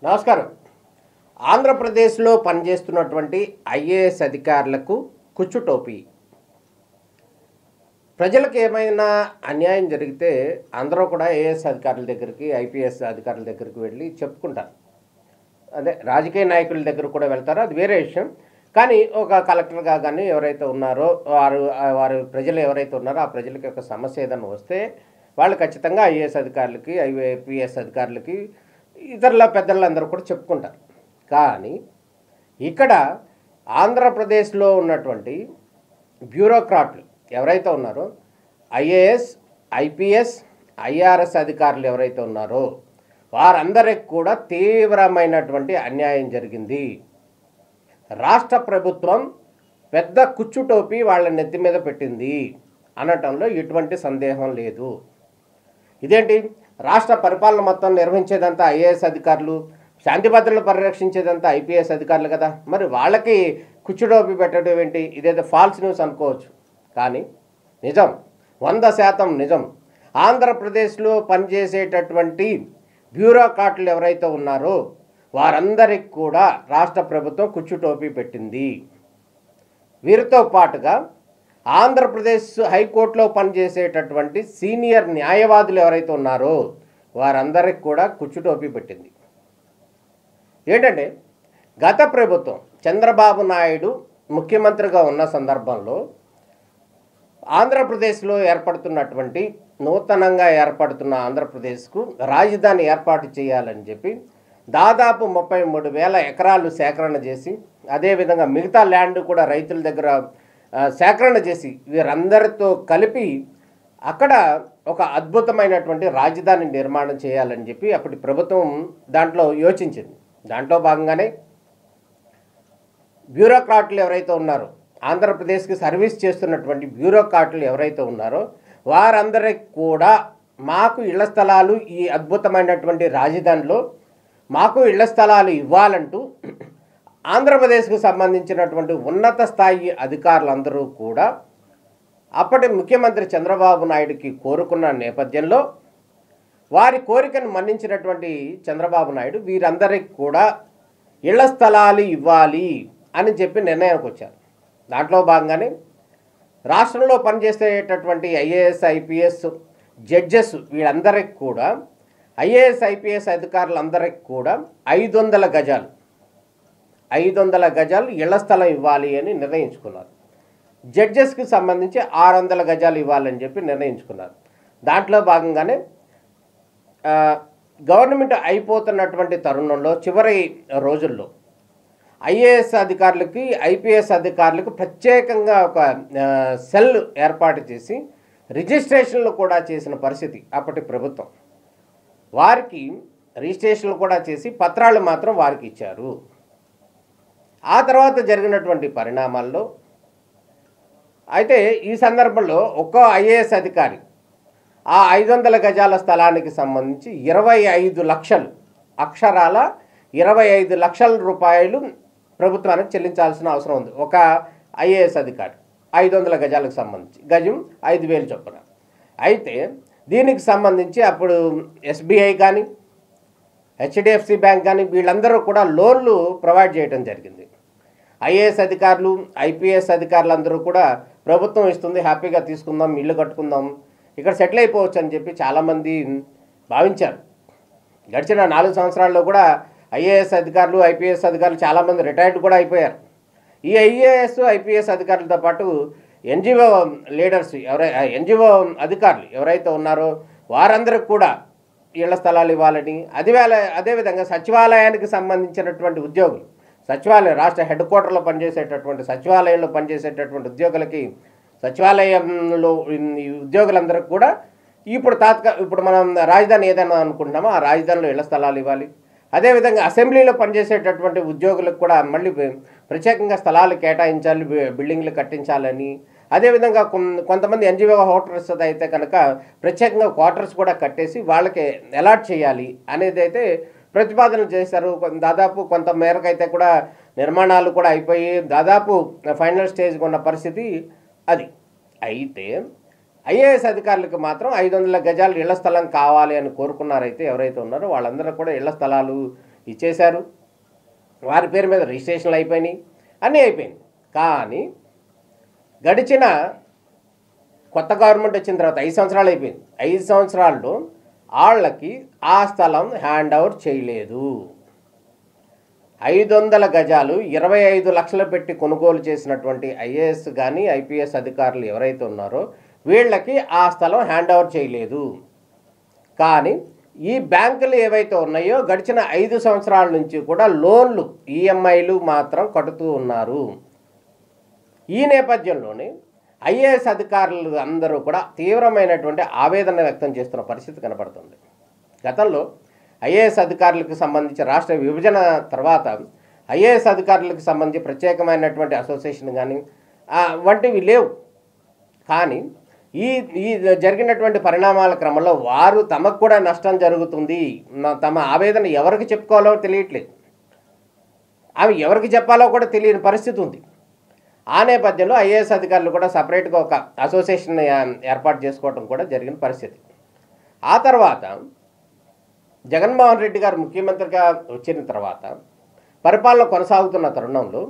నమస్కారం. ఆంధ్రప్రదేశ్లో పనిచేస్తున్నటువంటి ఐఏఎస్ అధికారులకు కుచ్చుటోపీ. ప్రజలకు ఏమైనా అన్యాయం జరిగితే అందరూ కూడా ఐఏఎస్ అధికారుల దగ్గరికి, ఐపీఎస్ అధికారుల దగ్గరికి వెళ్ళి చెప్పుకుంటారు. అదే రాజకీయ నాయకుల దగ్గర కూడా వెళ్తారు, అది వేరే విషయం. కానీ ఒక కలెక్టర్గా కానీ ఎవరైతే ఉన్నారో వారు ప్రజలు ఎవరైతే ఉన్నారో ఆ ప్రజలకి ఒక సమస్య ఏదైనా వస్తే వాళ్ళు ఖచ్చితంగా ఐఏఎస్ అధికారులకి, ఐపీఎస్ అధికారులకి, ఇతరుల పెద్దలందరూ కూడా చెప్పుకుంటారు. కానీ ఇక్కడ ఆంధ్రప్రదేశ్లో ఉన్నటువంటి బ్యూరోక్రాట్లు ఎవరైతే ఉన్నారో, ఐఏఎస్, ఐపీఎస్, ఐఆర్ఎస్ అధికారులు ఎవరైతే ఉన్నారో వారందరికి కూడా తీవ్రమైనటువంటి అన్యాయం జరిగింది. రాష్ట్ర ప్రభుత్వం పెద్ద కుచ్చుటోపీ వాళ్ళ నెత్తి మీద పెట్టింది అనటంలో ఎటువంటి సందేహం లేదు. ఇదేంటి, రాష్ట్ర పరిపాలన మొత్తం నిర్వహించేదంతా ఐఏఎస్ అధికారులు, శాంతి భద్రతలు పరిరక్షించేదంతా ఐపీఎస్ అధికారులు కదా, మరి వాళ్ళకి కుచ్చుటోపీ పెట్టడం ఏంటి? ఇదేదో ఫాల్స్ న్యూస్ అనుకోవచ్చు, కానీ నిజం, 100% నిజం. ఆంధ్రప్రదేశ్లో పనిచేసేటటువంటి బ్యూరోక్రాట్లు ఎవరైతే ఉన్నారో వారందరికి కూడా రాష్ట్ర ప్రభుత్వం కుచ్చుటోపీ పెట్టింది. వీరితో పాటుగా ఆంధ్రప్రదేశ్ హైకోర్టులో పనిచేసేటటువంటి సీనియర్ న్యాయవాదులు ఎవరైతే ఉన్నారో వారందరికి కూడా కుచ్చుటోపీ పెట్టింది. ఏంటంటే, గత ప్రభుత్వం చంద్రబాబు నాయుడు ముఖ్యమంత్రిగా ఉన్న సందర్భంలో ఆంధ్రప్రదేశ్లో ఏర్పడుతున్నటువంటి నూతనంగా ఏర్పడుతున్న ఆంధ్రప్రదేశ్కు రాజధాని ఏర్పాటు చేయాలని చెప్పి దాదాపు 33,000 ఎకరాలు సేకరణ చేసి, అదేవిధంగా మిగతా ల్యాండ్ కూడా రైతుల దగ్గర సేకరణ చేసి వీరందరితో కలిపి అక్కడ ఒక అద్భుతమైనటువంటి రాజధాని నిర్మాణం చేయాలని చెప్పి అప్పటి ప్రభుత్వం దాంట్లో యోచించింది. దాంట్లో భాగంగానే బ్యూరోక్రాట్లు ఎవరైతే ఉన్నారో, ఆంధ్రప్రదేశ్కి సర్వీస్ చేస్తున్నటువంటి బ్యూరోక్రాట్లు ఎవరైతే ఉన్నారో వారందరికి కూడా మాకు ఇళ్ల స్థలాలు, ఈ అద్భుతమైనటువంటి రాజధానిలో మాకు ఇళ్ల స్థలాలు ఇవ్వాలంటూ ఆంధ్రప్రదేశ్కు సంబంధించినటువంటి ఉన్నత స్థాయి అధికారులందరూ కూడా అప్పటి ముఖ్యమంత్రి చంద్రబాబు నాయుడుకి కోరుకున్న నేపథ్యంలో వారి కోరికను మన్నించినటువంటి చంద్రబాబు నాయుడు వీరందరికీ కూడా ఇళ్ల స్థలాలు ఇవ్వాలి అని చెప్పి నిర్ణయానికి వచ్చారు. దాంట్లో భాగంగానే రాష్ట్రంలో పనిచేసేటటువంటి ఐఏఎస్, ఐపీఎస్, జడ్జెస్ వీళ్ళందరికీ కూడా, ఐఏఎస్, ఐపీఎస్ అధికారులందరికీ కూడా 500 గజాలు 500 గజాలు ఇళ్ల స్థలం ఇవ్వాలి అని నిర్ణయించుకున్నారు. జడ్జెస్కి సంబంధించి 600 గజాలు ఇవ్వాలని చెప్పి నిర్ణయించుకున్నారు. దాంట్లో భాగంగానే గవర్నమెంట్ అయిపోతున్నటువంటి తరుణంలో చివరి రోజుల్లో ఐఏఎస్ అధికారులకి, ఐపీఎస్ అధికారులకు ప్రత్యేకంగా ఒక సెల్ ఏర్పాటు చేసి రిజిస్ట్రేషన్లు కూడా చేసిన పరిస్థితి అప్పటి ప్రభుత్వం. వారికి రిజిస్ట్రేషన్లు కూడా చేసి పత్రాలు మాత్రం వారికి ఇచ్చారు. ఆ తర్వాత జరిగినటువంటి పరిణామాల్లో అయితే ఈ సందర్భంలో ఒక్కో ఐఏఎస్ అధికారి ఆ 500 గజాల స్థలానికి సంబంధించి 25 లక్షలు, అక్షరాల 25 లక్షల రూపాయలు ప్రభుత్వానికి చెల్లించాల్సిన అవసరం ఉంది. ఒక ఐఏఎస్ అధికారి 500 గజాలకు సంబంధించి గజం 5,000 చొప్పున. అయితే దీనికి సంబంధించి అప్పుడు ఎస్బీఐ కానీ, హెచ్డిఎఫ్సి బ్యాంక్ కానీ వీళ్ళందరూ కూడా లోన్లు ప్రొవైడ్ చేయడం జరిగింది. ఐఏఎస్ అధికారులు, ఐపీఎస్ అధికారులందరూ కూడా ప్రభుత్వం ఇస్తుంది, హ్యాపీగా తీసుకుందాం, ఇల్లు కట్టుకుందాం, ఇక్కడ సెటిల్ అయిపోవచ్చు అని చెప్పి చాలామంది భావించారు. గడిచిన 4 సంవత్సరాల్లో కూడా ఐఏఎస్ అధికారులు, ఐపీఎస్ అధికారులు చాలామంది రిటైర్డ్ కూడా అయిపోయారు. ఈ ఐఏఎస్, ఐపీఎస్ అధికారులతో పాటు ఎన్జిఓ లీడర్స్ ఎన్జిఓ అధికారులు ఎవరైతే ఉన్నారో వారందరికి కూడా ఇళ్ల స్థలాలు ఇవ్వాలని, అదేవిధంగా సచివాలయానికి సంబంధించినటువంటి ఉద్యోగులు, రాష్ట్ర హెడ్ క్వార్టర్లో పనిచేసేటటువంటి సచివాలయంలో పనిచేసేటటువంటి ఉద్యోగులకి, సచివాలయంలో ఈ ఉద్యోగులందరికీ కూడా ఇప్పుడు మనం రాజధాని ఏదైనా అనుకుంటున్నామో ఆ రాజధానిలో ఇళ్ల స్థలాలు ఇవ్వాలి. అదేవిధంగా అసెంబ్లీలో పనిచేసేటటువంటి ఉద్యోగులకు కూడా మళ్ళీ ప్రత్యేకంగా స్థలాలు కేటాయించాలి, బిల్డింగ్లు కట్టించాలని, అదేవిధంగా కొంతమంది ఎన్జిఓ హోటల్స్ అయితే కనుక ప్రత్యేకంగా క్వార్టర్స్ కూడా కట్టేసి వాళ్ళకి అలాట్ చేయాలి అనేది అయితే ప్రతిపాదనలు చేశారు. దాదాపు కొంత మేరకు అయితే కూడా నిర్మాణాలు కూడా అయిపోయి దాదాపు ఫైనల్ స్టేజ్కి ఉన్న పరిస్థితి అది. అయితే ఐఏఎస్ అధికారులకు మాత్రం 500 గజాలు ఇళ్ల స్థలం కావాలి అని కోరుకున్నారైతే ఎవరైతే ఉన్నారో వాళ్ళందరూ కూడా ఇళ్ల స్థలాలు ఇచ్చేశారు, వారి పేరు మీద రిజిస్ట్రేషన్లు అయిపోయినాయి, అన్నీ అయిపోయింది. కానీ గడిచిన కొత్త గవర్నమెంట్ వచ్చిన తర్వాత 5 సంవత్సరాలు అయిపోయింది. 5 సంవత్సరాల్లో వాళ్ళకి ఆ స్థలం హ్యాండ్ ఓవర్ చేయలేదు. 500 గజాలు 25 లక్షలు పెట్టి కొనుగోలు చేసినటువంటి ఐఏఎస్ కానీ ఐపీఎస్ అధికారులు ఎవరైతే ఉన్నారో వీళ్ళకి ఆ స్థలం హ్యాండ్ ఓవర్ చేయలేదు. కానీ ఈ బ్యాంకులు ఏవైతే ఉన్నాయో గడిచిన 5 సంవత్సరాల నుంచి కూడా లోన్లు ఈఎంఐలు మాత్రం కడుతూ ఉన్నారు. ఈ నేపథ్యంలోనే ఐఏఎస్ అధికారులు అందరూ కూడా తీవ్రమైనటువంటి ఆవేదన వ్యక్తం చేస్తున్న పరిస్థితి కనపడుతుంది. గతంలో ఐఏఎస్ అధికారులకు సంబంధించి రాష్ట్ర విభజన తర్వాత ఐఏఎస్ అధికారులకు సంబంధించి ప్రత్యేకమైనటువంటి అసోసియేషన్ కానీ వంటివి లేవు. కానీ ఈ జరిగినటువంటి పరిణామాల క్రమంలో వారు తమకు కూడా నష్టం జరుగుతుంది, తమ ఆవేదన ఎవరికి చెప్పుకోవాలో తెలియట్లేదు, అవి ఎవరికి చెప్పాలో కూడా తెలియని పరిస్థితి ఉంది. ఆ నేపథ్యంలో ఐఏఎస్ అధికారులు కూడా సపరేట్గా ఒక అసోసియేషన్ ఏర్పాటు చేసుకోవడం కూడా జరిగిన పరిస్థితి. ఆ తర్వాత జగన్మోహన్ రెడ్డి గారు ముఖ్యమంత్రిగా వచ్చిన తర్వాత పరిపాలన కొనసాగుతున్న తరుణంలో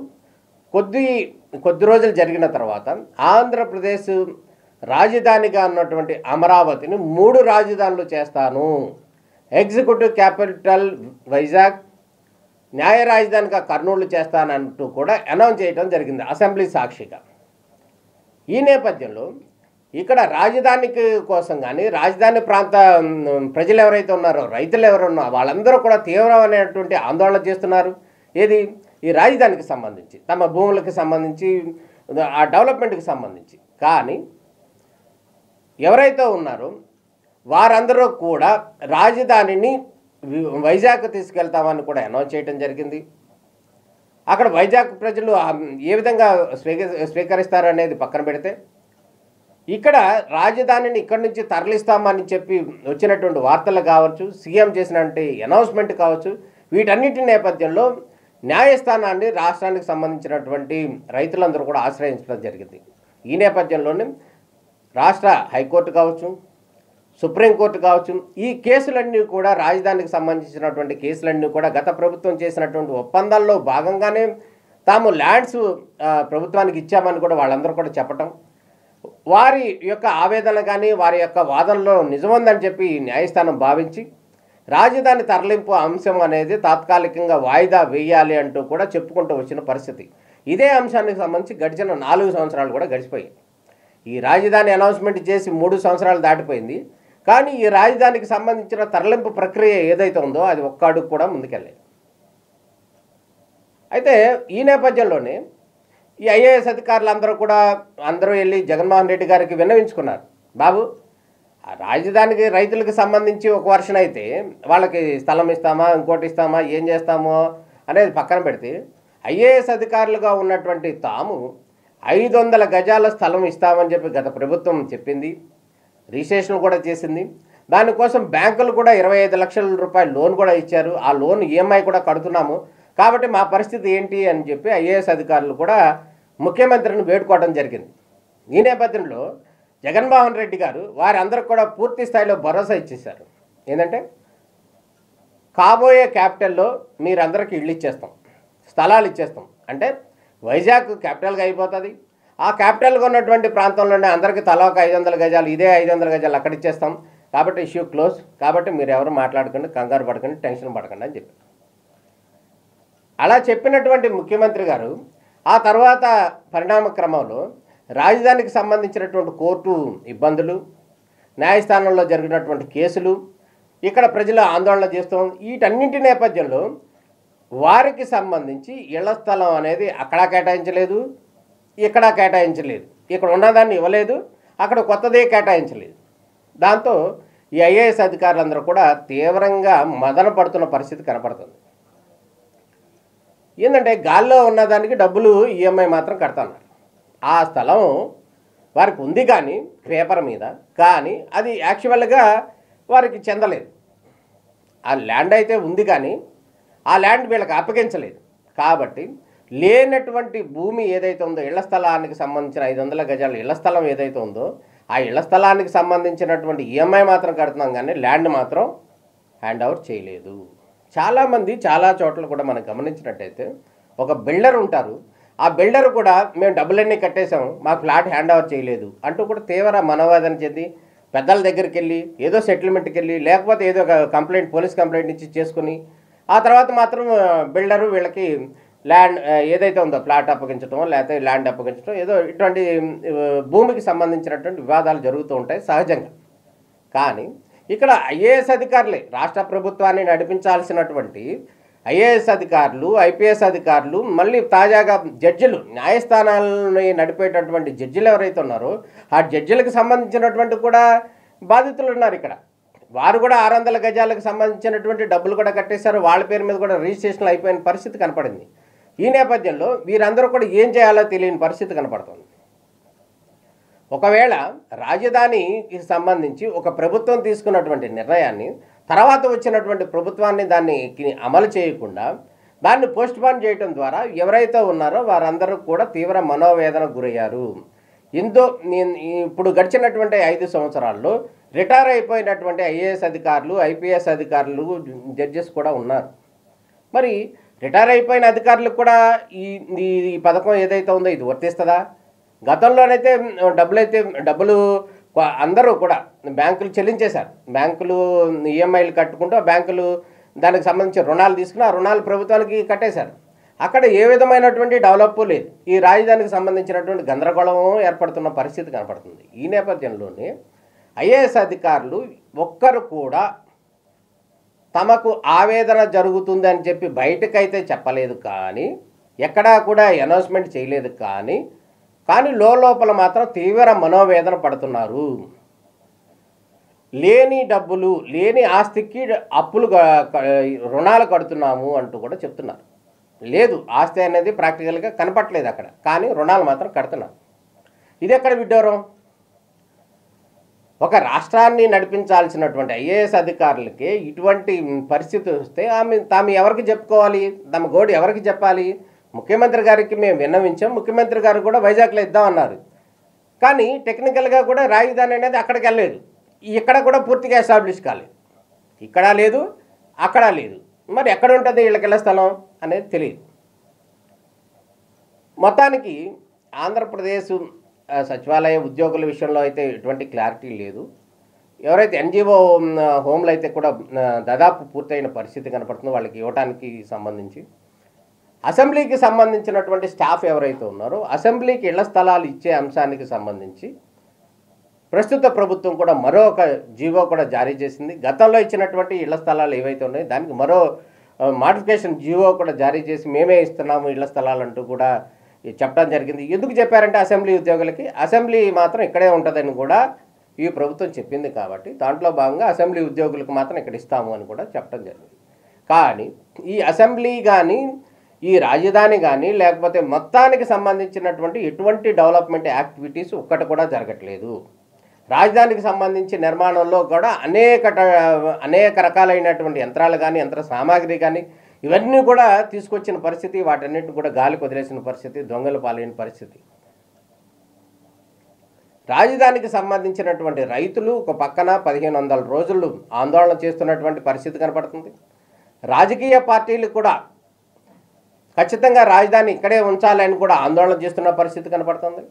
కొద్ది రోజులు జరిగిన తర్వాత ఆంధ్రప్రదేశ్ రాజధానిగా ఉన్నటువంటి అమరావతిని 3 రాజధానులు చేస్తాను, ఎగ్జిక్యూటివ్ క్యాపిటల్ వైజాగ్, న్యాయ రాజధానిగా కర్నూలు చేస్తానంటూ కూడా అనౌన్స్ చేయడం జరిగింది అసెంబ్లీ సాక్షిగా. ఈ నేపథ్యంలో ఇక్కడ రాజధానికి కోసం కానీ రాజధాని ప్రాంత ప్రజలు ఎవరైతే ఉన్నారో రైతులు ఎవరున్నారో వాళ్ళందరూ కూడా తీవ్రమైనటువంటి ఆందోళన చేస్తున్నారు. ఏది ఈ రాజధానికి సంబంధించి, తమ భూములకు సంబంధించి, ఆ డెవలప్మెంట్కి సంబంధించి. కానీ ఎవరైతే ఉన్నారో వారందరూ కూడా రాజధానిని వైజాగ్ తీసుకెళ్తామని కూడా అనౌన్స్ చేయడం జరిగింది. అక్కడ వైజాగ్ ప్రజలు ఏ విధంగా స్వీకరిస్తారు అనేది పక్కన పెడితే, ఇక్కడ రాజధానిని ఇక్కడి నుంచి తరలిస్తామని చెప్పి వచ్చినటువంటి వార్తలు కావచ్చు, సీఎం చేసినటువంటి అనౌన్స్మెంట్ కావచ్చు, వీటన్నిటి నేపథ్యంలో న్యాయస్థానాన్ని రాష్ట్రానికి సంబంధించినటువంటి రైతులందరూ కూడా ఆశ్రయించడం జరిగింది. ఈ నేపథ్యంలోనే రాష్ట్ర హైకోర్టు కావచ్చు, సుప్రీంకోర్టు కావచ్చు, ఈ కేసులన్నీ కూడా రాజధానికి సంబంధించినటువంటి కేసులన్నీ కూడా గత ప్రభుత్వం చేసినటువంటి ఒప్పందాల్లో భాగంగానే తాము ల్యాండ్స్ ప్రభుత్వానికి ఇచ్చామని కూడా వాళ్ళందరూ కూడా చెప్పటం, వారి యొక్క ఆవేదన కానీ వారి యొక్క వాదనలో నిజముందని చెప్పి న్యాయస్థానం భావించి రాజధాని తరలింపు అంశం అనేది తాత్కాలికంగా వాయిదా వేయాలి అంటూ కూడా చెప్పుకుంటూ వచ్చిన పరిస్థితి. ఇదే అంశానికి సంబంధించి గడిచిన 4 సంవత్సరాలు కూడా గడిచిపోయాయి. ఈ రాజధాని అనౌన్స్మెంట్ చేసి 3 సంవత్సరాలు దాటిపోయింది. కానీ ఈ రాజధానికి సంబంధించిన తరలింపు ప్రక్రియ ఏదైతే ఉందో అది ఒక్క అడుగు కూడా ముందుకెళ్ళలేదు. అయితే ఈ నేపథ్యంలోనే ఈ ఐఏఎస్ అధికారులు అందరూ వెళ్ళి జగన్మోహన్ రెడ్డి గారికి విన్నవించుకున్నారు. బాబు, ఆ రాజధానికి రైతులకు సంబంధించి ఒక వర్షన్ అయితే వాళ్ళకి స్థలం ఇస్తామా, ఇంకోటి ఇస్తామా, ఏం చేస్తామో అనేది పక్కన పెడితే ఐఏఎస్ అధికారులుగా ఉన్నటువంటి తాము 500 గజాల స్థలం ఇస్తామని చెప్పి గత ప్రభుత్వం చెప్పింది, రిజిస్ట్రేషన్ కూడా చేసింది. దానికోసం బ్యాంకులు కూడా 25 లక్షల రూపాయలు లోన్ కూడా ఇచ్చారు. ఆ లోన్ ఈఎంఐ కూడా కడుతున్నాము, కాబట్టి మా పరిస్థితి ఏంటి అని చెప్పి ఐఏఎస్ అధికారులు కూడా ముఖ్యమంత్రిని వేడుకోవడం జరిగింది. ఈ నేపథ్యంలో జగన్మోహన్ రెడ్డి గారు వారందరికి కూడా పూర్తి స్థాయిలో భరోసా ఇచ్చేశారు. ఏంటంటే కాబోయే క్యాపిటల్లో మీరందరికీ ఇళ్ళు ఇచ్చేస్తాం, స్థలాలు ఇచ్చేస్తాం, అంటే వైజాగ్ క్యాపిటల్గా అయిపోతుంది. ఆ క్యాపిటల్గా ఉన్నటువంటి ప్రాంతంలోనే అందరికీ తలా ఒక 500 గజాలు, ఇదే 500 గజాలు అక్కడ ఇచ్చేస్తాం, కాబట్టి ఇష్యూ క్లోజ్, కాబట్టి మీరు ఎవరు మాట్లాడకండి, కంగారు పడకండి, టెన్షన్ పడకండి అని చెప్పి అలా చెప్పినటువంటి ముఖ్యమంత్రి గారు ఆ తర్వాత పరిణామ క్రమంలో రాజధానికి సంబంధించినటువంటి కోర్టు ఇబ్బందులు, న్యాయస్థానంలో జరిగినటువంటి కేసులు, ఇక్కడ ప్రజలు ఆందోళన చేస్తాం, వీటన్నింటి నేపథ్యంలో వారికి సంబంధించి ఇళ్ల స్థలం అనేది అక్కడ కేటాయించలేదు, ఇక్కడ కేటాయించలేదు, ఇక్కడ ఉన్నదాన్ని ఇవ్వలేదు, అక్కడ కొత్తదే కేటాయించలేదు. దాంతో ఈ ఐఏఎస్ అధికారులందరూ కూడా తీవ్రంగా మదన పడుతున్న పరిస్థితి కనపడుతుంది. ఏంటంటే గాల్లో ఉన్నదానికి డబ్బులు ఈఎంఐ మాత్రం కడతాన్నారు. ఆ స్థలం వారికి ఉంది కానీ పేపర్ మీద, కానీ అది యాక్చువల్గా వారికి చెందలేదు. ఆ ల్యాండ్ అయితే ఉంది కానీ ఆ ల్యాండ్ వీళ్ళకి అప్పగించలేదు. కాబట్టి లేనటువంటి భూమి ఏదైతే ఉందో, ఇళ్ల స్థలానికి సంబంధించిన 500 గజాల ఇళ్ల స్థలం ఏదైతే ఉందో ఆ ఇళ్ల స్థలానికి సంబంధించినటువంటి ఈఎంఐ మాత్రం కడుతున్నాం, కానీ ల్యాండ్ మాత్రం హ్యాండ్ ఓవర్ చేయలేదు. చాలామంది చాలా చోట్ల కూడా మనం గమనించినట్టయితే ఒక బిల్డర్ ఉంటారు. ఆ బిల్డర్ కూడా మేము డబ్బులన్నీ కట్టేసాం, మాకు ఫ్లాట్ హ్యాండ్ ఓవర్ చేయలేదు అంటూ కూడా తీవ్ర మనోవేదన చెంది పెద్దల దగ్గరికి వెళ్ళి ఏదో సెటిల్మెంట్కి వెళ్ళి లేకపోతే ఏదో ఒక కంప్లైంట్ పోలీస్ కంప్లైంట్ ఇచ్చి చేసుకుని ఆ తర్వాత మాత్రం బిల్డరు వీళ్ళకి ల్యాండ్ ఏదైతే ఉందో ఫ్లాట్ అప్పగించడం లేకపోతే ల్యాండ్ అప్పగించడం ఏదో ఇటువంటి భూమికి సంబంధించినటువంటి వివాదాలు జరుగుతూ ఉంటాయి సహజంగా. కానీ ఇక్కడ ఐఏఎస్ అధికారులే రాష్ట్ర ప్రభుత్వాన్ని నడిపించాల్సినటువంటి ఐఏఎస్ అధికారులు, ఐపీఎస్ అధికారులు, మళ్ళీ తాజాగా జడ్జిలు, న్యాయస్థానాలని నడిపేటటువంటి జడ్జిలు ఎవరైతే ఉన్నారో ఆ జడ్జిలకు సంబంధించినటువంటి కూడా బాధితులు ఉన్నారు ఇక్కడ. వారు కూడా 600 గజాలకు సంబంధించినటువంటి డబ్బులు కూడా కట్టేశారు, వాళ్ళ పేరు మీద కూడా రిజిస్ట్రేషన్లు అయిపోయిన పరిస్థితి కనపడింది. ఈ నేపథ్యంలో వీరందరూ కూడా ఏం చేయాలో తెలియని పరిస్థితి కనపడుతుంది. ఒకవేళ రాజధానికి సంబంధించి ఒక ప్రభుత్వం తీసుకున్నటువంటి నిర్ణయాన్ని తర్వాత వచ్చినటువంటి ప్రభుత్వాన్ని దాన్ని అమలు చేయకుండా దాన్ని పోస్ట్పోన్ చేయడం ద్వారా ఎవరైతే ఉన్నారో వారందరూ కూడా తీవ్ర మనోవేదనకు గురయ్యారు. ఇప్పుడు గడిచినటువంటి 5 సంవత్సరాల్లో రిటైర్ అయిపోయినటువంటి ఐఏఎస్ అధికారులు, ఐపీఎస్ అధికారులు, జడ్జెస్ కూడా ఉన్నారు. మరి రిటైర్ అయిపోయిన అధికారులకు కూడా ఈ పథకం ఏదైతే ఉందో ఇది వర్తిస్తుందా? గతంలోనైతే డబ్బులు అందరూ కూడా బ్యాంకులు చెల్లించేశారు. బ్యాంకులు ఈఎంఐలు కట్టుకుంటూ బ్యాంకులు దానికి సంబంధించి రుణాలు తీసుకుని ఆ రుణాలు ప్రభుత్వానికి కట్టేశారు. అక్కడ ఏ విధమైనటువంటి డెవలప్ లేదు. ఈ రాజధానికి సంబంధించినటువంటి గందరగోళం ఏర్పడుతున్న పరిస్థితి కనపడుతుంది. ఈ నేపథ్యంలోనే ఐఏఎస్ అధికారులు ఒక్కరు కూడా తమకు ఆవేదన జరుగుతుందని చెప్పి బయటకైతే చెప్పలేదు, కానీ ఎక్కడా కూడా అనౌన్స్మెంట్ చేయలేదు. కానీ లోపల మాత్రం తీవ్ర మనోవేదన పడుతున్నారు. లేని డబ్బులు, లేని ఆస్తికి అప్పులు, రుణాలు కడుతున్నాము అంటూ కూడా చెప్తున్నారు. లేదు, ఆస్తి అనేది ప్రాక్టికల్గా కనపట్లేదు అక్కడ, కానీ రుణాలు మాత్రం కడుతున్నారు. ఇది ఎక్కడ విడ్డూరం? ఒక రాష్ట్రాన్ని నడిపించాల్సినటువంటి ఐఏఎస్ అధికారులకి ఇటువంటి పరిస్థితి వస్తే తాము ఎవరికి చెప్పుకోవాలి? తమ గోడు ఎవరికి చెప్పాలి? ముఖ్యమంత్రి గారికి మేము విన్నవించాం, ముఖ్యమంత్రి గారు కూడా వైజాగ్లో ఇద్దామన్నారు. కానీ టెక్నికల్గా కూడా రాజధాని అనేది అక్కడికి వెళ్ళలేదు. ఇక్కడ కూడా పూర్తిగా ఎస్టాబ్లిష్ కాలేదు. ఇక్కడ లేదు, అక్కడ లేదు. మరి ఎక్కడ ఉంటుంది వీళ్ళకి స్థలం అనేది తెలియదు. మొత్తానికి ఆంధ్రప్రదేశ్ సచివాలయ ఉద్యోగుల విషయంలో అయితే ఎటువంటి క్లారిటీ లేదు. ఎవరైతే ఎన్జిఓ హోమ్లు అయితే కూడా దాదాపు పూర్తయిన పరిస్థితి కనపడుతుందో వాళ్ళకి ఇవ్వడానికి సంబంధించి, అసెంబ్లీకి సంబంధించినటువంటి స్టాఫ్ ఎవరైతే ఉన్నారో అసెంబ్లీకి ఇళ్ల స్థలాలు ఇచ్చే అంశానికి సంబంధించి ప్రస్తుత ప్రభుత్వం కూడా మరొక జీవో కూడా జారీ చేసింది. గతంలో ఇచ్చినటువంటి ఇళ్ల స్థలాలు ఏవైతే ఉన్నాయో దానికి మరో మాడిఫికేషన్ జీవో కూడా జారీ చేసి మేమే ఇస్తున్నాము ఇళ్ల స్థలాలు అంటూ కూడా చెప్పడం జరిగింది. ఎందుకు చెప్పారంటే అసెంబ్లీ ఉద్యోగులకి అసెంబ్లీ మాత్రం ఇక్కడే ఉంటుందని కూడా ఈ ప్రభుత్వం చెప్పింది. కాబట్టి దాంట్లో భాగంగా అసెంబ్లీ ఉద్యోగులకు మాత్రం ఇక్కడ ఇస్తాము అని కూడా చెప్పడం జరిగింది. కానీ ఈ అసెంబ్లీ కానీ ఈ రాజధాని కానీ లేకపోతే మొత్తానికి సంబంధించినటువంటి ఎటువంటి డెవలప్మెంట్ యాక్టివిటీస్ ఒక్కటి కూడా జరగట్లేదు. రాజధానికి సంబంధించి నిర్మాణంలో కూడా అనేక రకాలైనటువంటి యంత్రాలు కానీ యంత్ర సామాగ్రి కానీ ఇవన్నీ కూడా తీసుకొచ్చిన పరిస్థితి, వాటన్నిటిని కూడా గాలికి వదిలేసిన పరిస్థితి, దొంగలు పాలైన పరిస్థితి. రాజధానికి సంబంధించినటువంటి రైతులు ఒక పక్కన 1500 రోజులు ఆందోళన చేస్తున్నటువంటి పరిస్థితి కనపడుతుంది. రాజకీయ పార్టీలు కూడా ఖచ్చితంగా రాజధాని ఇక్కడే ఉంచాలని కూడా ఆందోళన చేస్తున్న పరిస్థితి కనపడుతుంది.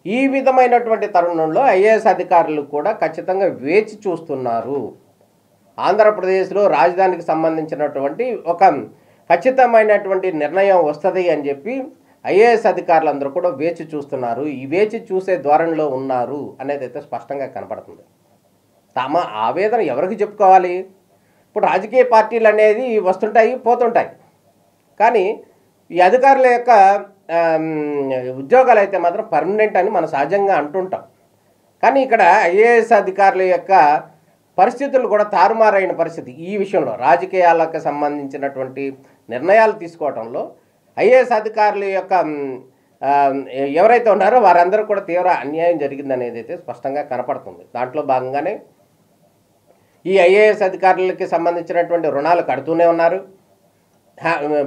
ఈ విధమైనటువంటి తరుణంలో ఐఏఎస్ అధికారులు కూడా ఖచ్చితంగా వేచి చూస్తున్నారు. ఆంధ్రప్రదేశ్లో రాజధానికి సంబంధించినటువంటి ఒక ఖచ్చితమైనటువంటి నిర్ణయం వస్తుంది అని చెప్పి ఐఏఎస్ అధికారులందరూ కూడా వేచి చూస్తున్నారు. ఈ వేచి చూసే ధోరణిలో ఉన్నారు అనేది అయితే స్పష్టంగా కనపడుతుంది. తమ ఆవేదన ఎవరికి చెప్పుకోవాలి? ఇప్పుడు రాజకీయ పార్టీలు అనేది వస్తుంటాయి, పోతుంటాయి. కానీ ఈ అధికారుల యొక్క ఉద్యోగాలు అయితే మాత్రం పర్మనెంట్ అని మనం సహజంగా అంటుంటాం. కానీ ఇక్కడ ఐఏఎస్ అధికారుల యొక్క పరిస్థితులు కూడా తారుమారైన పరిస్థితి. ఈ విషయంలో రాజకీయాలకు సంబంధించినటువంటి నిర్ణయాలు తీసుకోవడంలో ఐఏఎస్ అధికారుల యొక్క ఎవరైతే ఉన్నారో వారందరూ కూడా తీవ్ర అన్యాయం జరిగిందనేది అయితే స్పష్టంగా కనపడుతుంది. దాంట్లో భాగంగానే ఈ ఐఏఎస్ అధికారులకి సంబంధించినటువంటి రుణాలు కడుతూనే ఉన్నారు,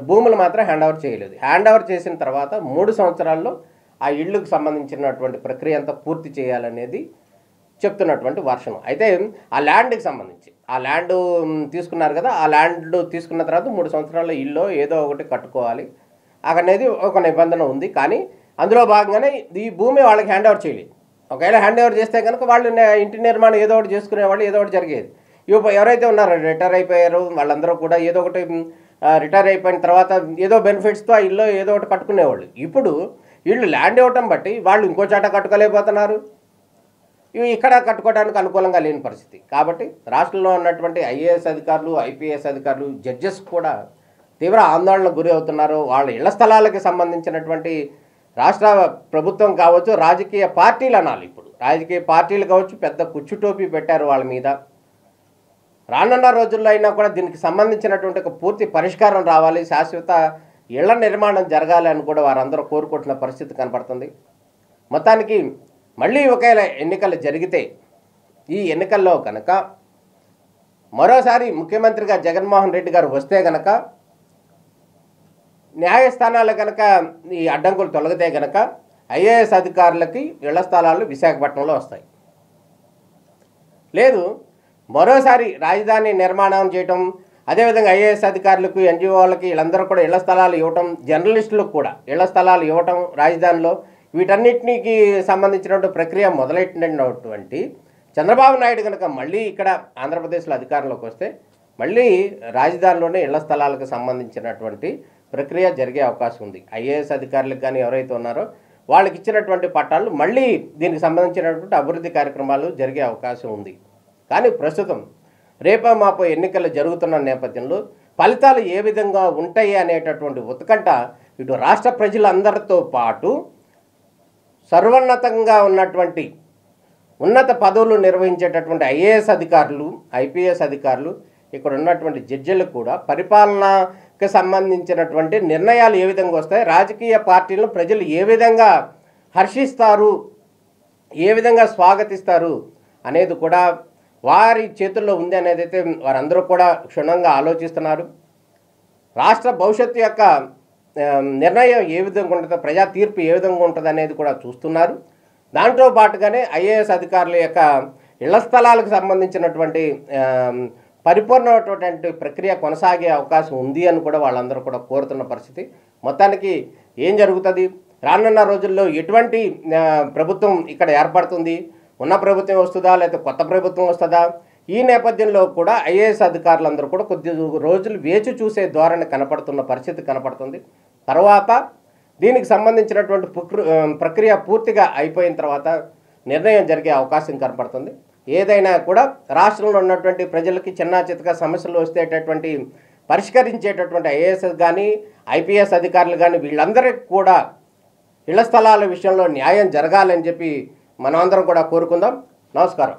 భూములు మాత్రం హ్యాండ్ ఓవర్ చేయలేదు. హ్యాండ్ ఓవర్ చేసిన తర్వాత 3 సంవత్సరాల్లో ఆ ఇళ్లకు సంబంధించినటువంటి ప్రక్రియ అంతా పూర్తి చేయాలనేది చెప్తున్నటువంటి వర్షం. అయితే ఆ ల్యాండ్కి సంబంధించి ఆ ల్యాండ్ తీసుకున్నారు కదా, ఆ ల్యాండ్ తీసుకున్న తర్వాత 3 సంవత్సరాల ఇల్లు ఏదో ఒకటి కట్టుకోవాలి అనేది ఒక నిబంధన ఉంది. కానీ అందులో భాగంగానే ఈ భూమి వాళ్ళకి హ్యాండ్ ఓవర్ చేయలేదు. ఒకవేళ హ్యాండ్ ఓవర్ చేస్తే కనుక వాళ్ళు ఇంటి నిర్మాణం ఏదో ఒకటి చేసుకునేవాళ్ళు, ఏదో ఒకటి జరిగేది. ఎవరైతే ఉన్నారో రిటైర్ అయిపోయారో వాళ్ళందరూ కూడా ఏదో ఒకటి రిటైర్ అయిపోయిన తర్వాత ఏదో బెనిఫిట్స్తో ఆ ఇల్లు ఏదో ఒకటి కట్టుకునేవాళ్ళు. ఇప్పుడు వీళ్ళు ల్యాండ్ ఇవ్వటం బట్టి వాళ్ళు ఇంకో చాట కట్టుకోలేకపోతున్నారు, ఇవి ఇక్కడ కట్టుకోవడానికి అనుకూలంగా లేని పరిస్థితి. కాబట్టి రాష్ట్రంలో ఉన్నటువంటి ఐఏఎస్ అధికారులు, ఐపీఎస్ అధికారులు, జడ్జెస్ కూడా తీవ్ర ఆందోళనకు గురి అవుతున్నారు. వాళ్ళ ఇళ్ల స్థలాలకు సంబంధించినటువంటి రాష్ట్ర ప్రభుత్వం కావచ్చు, రాజకీయ పార్టీలు అనాలి, ఇప్పుడు రాజకీయ పార్టీలు కావచ్చు, పెద్ద కుచ్చుటోపీ పెట్టారు వాళ్ళ మీద. రానున్న రోజుల్లో అయినా కూడా దీనికి సంబంధించినటువంటి ఒక పూర్తి పరిష్కారం రావాలి, శాశ్వత ఇళ్ల నిర్మాణం జరగాలి అని కూడా వారందరూ కోరుకుంటున్న పరిస్థితి కనపడుతుంది. మొత్తానికి మళ్ళీ ఒకవేళ ఎన్నికలు జరిగితే ఈ ఎన్నికల్లో కనుక మరోసారి ముఖ్యమంత్రిగా జగన్మోహన్ రెడ్డి గారు వస్తే కనుక, న్యాయస్థానాలు కనుక ఈ అడ్డంకులు తొలగితే కనుక ఐఏఎస్ అధికారులకి ఇళ్ల స్థలాలు విశాఖపట్నంలో వస్తాయి. లేదు మరోసారి రాజధాని నిర్మాణం చేయటం, అదేవిధంగా ఐఏఎస్ అధికారులకు, ఎన్జిఓ వాళ్ళకి వీళ్ళందరూ కూడా ఇళ్ల స్థలాలు ఇవ్వటం, జర్నలిస్టులకు కూడా ఇళ్ల స్థలాలు ఇవ్వటం రాజధానిలో, వీటన్నిటికి సంబంధించినటువంటి ప్రక్రియ మొదలెట్టినటువంటి చంద్రబాబు నాయుడు కనుక మళ్ళీ ఇక్కడ ఆంధ్రప్రదేశ్లో అధికారంలోకి వస్తే మళ్ళీ రాజధానిలోనే ఇళ్ల స్థలాలకు సంబంధించినటువంటి ప్రక్రియ జరిగే అవకాశం ఉంది. ఐఏఎస్ అధికారులకు కానీ ఎవరైతే ఉన్నారో వాళ్ళకి ఇచ్చినటువంటి పట్టాలు మళ్ళీ దీనికి సంబంధించినటువంటి అభివృద్ధి కార్యక్రమాలు జరిగే అవకాశం ఉంది. కానీ ప్రస్తుతం రేపో మాపో ఎన్నికలు జరుగుతున్న నేపథ్యంలో ఫలితాలు ఏ విధంగా ఉంటాయి అనేటటువంటి ఉత్కంఠ ఇటు రాష్ట్ర ప్రజలందరితో పాటు సర్వోన్నతంగా ఉన్నటువంటి ఉన్నత పదవులు నిర్వహించేటటువంటి ఐఏఎస్ అధికారులు, ఐపీఎస్ అధికారులు, ఇక్కడ ఉన్నటువంటి జడ్జిలకు కూడా పరిపాలనకు సంబంధించినటువంటి నిర్ణయాలు ఏ విధంగా వస్తాయి, రాజకీయ పార్టీలను ప్రజలు ఏ విధంగా హర్షిస్తారు, ఏ విధంగా స్వాగతిస్తారు అనేది కూడా వారి చేతుల్లో ఉంది అనేది అయితే వారందరూ కూడా క్షుణ్ణంగా ఆలోచిస్తున్నారు. రాష్ట్ర భవిష్యత్తు యొక్క నిర్ణయం ఏ విధంగా ఉంటుందో, ప్రజా తీర్పు ఏ విధంగా ఉంటుంది అనేది కూడా చూస్తున్నారు. దాంట్లో పాటుగానే ఐఏఎస్ అధికారుల యొక్క ఇళ్ల స్థలాలకు సంబంధించినటువంటి పరిపూర్ణమైనటువంటి ప్రక్రియ కొనసాగే అవకాశం ఉంది అని కూడా వాళ్ళందరూ కూడా కోరుతున్న పరిస్థితి. మొత్తానికి ఏం జరుగుతుంది, రానున్న రోజుల్లో ఎటువంటి ప్రభుత్వం ఇక్కడ ఏర్పడుతుంది, ఉన్న ప్రభుత్వం వస్తుందా లేకపోతే కొత్త ప్రభుత్వం వస్తుందా, ఈ నేపథ్యంలో కూడా ఐఏఎస్ అధికారులందరూ కూడా కొద్ది రోజులు వేచి చూసే ధోరణి కనపడుతున్న పరిస్థితి కనపడుతుంది. తర్వాత దీనికి సంబంధించినటువంటి ప్రక్రియ పూర్తిగా అయిపోయిన తర్వాత నిర్ణయం జరిగే అవకాశం కనపడుతుంది. ఏదైనా కూడా రాష్ట్రంలో ఉన్నటువంటి ప్రజలకి చిన్న చితక సమస్యలు వస్తేటటువంటి పరిష్కరించేటటువంటి ఐఏఎస్ కానీ ఐపీఎస్ అధికారులు కానీ వీళ్ళందరికీ కూడా ఇళ్ల స్థలాల విషయంలో న్యాయం జరగాలని చెప్పి మనమందరం కూడా కోరుకుందాం. నమస్కారం.